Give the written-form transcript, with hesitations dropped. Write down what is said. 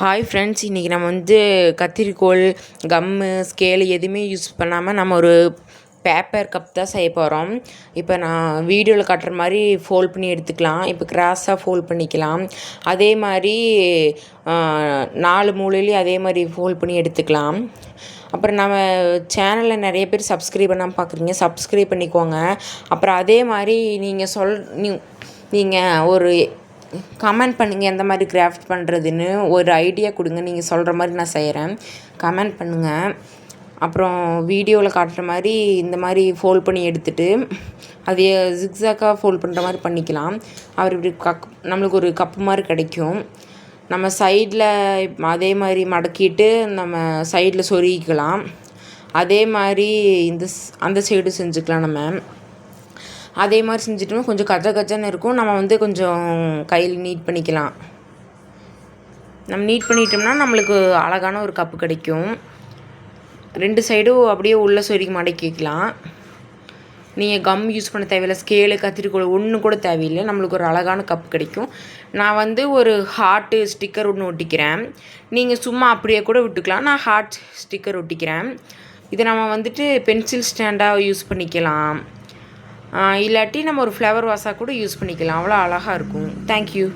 Hi friends, இன்றைக்கி நம்ம கத்திரிக்கோல், கம்மு, scale எதுவுமே யூஸ் பண்ணாமல் நம்ம ஒரு பேப்பர் கப் தான் செய்ய போகிறோம். இப்போ நான் வீடியோவில் காட்டுற மாதிரி ஃபோல்ட் பண்ணி எடுத்துக்கலாம். இப்போ கிராஸாக ஃபோல்ட் பண்ணிக்கலாம். அதே மாதிரி 4 மூலையிலையும் அதே மாதிரி ஃபோல்ட் பண்ணி எடுத்துக்கலாம். அப்புறம் நம்ம சேனலில் நிறைய பேர் சப்ஸ்கிரைப் பண்ணாமல் பார்க்குறீங்க, சப்ஸ்கிரைப் பண்ணிக்கோங்க. அப்புறம் அதே மாதிரி நீங்கள் ஒரு கமெண்ட் பண்ணுங்கள், எந்த மாதிரி கிராஃப்ட் பண்ணுறதுன்னு ஒரு ஐடியா கொடுங்க. நீங்கள் சொல்கிற மாதிரி நான் செய்கிறேன், கமெண்ட் பண்ணுங்கள். அப்புறம் வீடியோவில் காட்டுற மாதிரி இந்த மாதிரி ஃபோல்ட் பண்ணி எடுத்துகிட்டு அது ஜிக்ஸாக்காக ஃபோல்ட் பண்ணுற மாதிரி பண்ணிக்கலாம். இப்படி நம்மளுக்கு ஒரு கப்பு மாதிரி கிடைக்கும். நம்ம சைடில் அதே மாதிரி மடக்கிட்டு நம்ம சைடில் சொருகிக்கலாம். அதே மாதிரி அந்த சைடு செஞ்சுக்கலாம். நம்ம அதே மாதிரி செஞ்சுட்டோம்னா கொஞ்சம் கஜன்னு இருக்கும். நம்ம கொஞ்சம் கையில் நீட் பண்ணிக்கலாம். நம்ம நீட் பண்ணிட்டோம்னா நம்மளுக்கு அழகான ஒரு கப்பு கிடைக்கும். 2 சைடும் அப்படியே உள்ளே சொருகி மடக்கிக்கலாம். நீங்கள் கம் யூஸ் பண்ண தேவையில்லை, ஸ்கேலு, கத்திரிக்கோல் ஒன்று கூட தேவையில்லை. நம்மளுக்கு ஒரு அழகான கப்பு கிடைக்கும். நான் ஒரு ஹார்ட்டு ஸ்டிக்கர் ஒன்று ஒட்டிக்கிறேன். நீங்கள் சும்மா அப்படியே கூட விட்டுக்கலாம். நான் ஹார்ட் ஸ்டிக்கர் ஒட்டிக்கிறேன். இதை நம்ம பென்சில் ஸ்டாண்டாக யூஸ் பண்ணிக்கலாம். இல்லாட்டி நம்ம ஒரு ஃப்ளவர் வாஸாக கூட யூஸ் பண்ணிக்கலாம். அவ்வளோ அழகாக இருக்கும். தேங்க்யூ.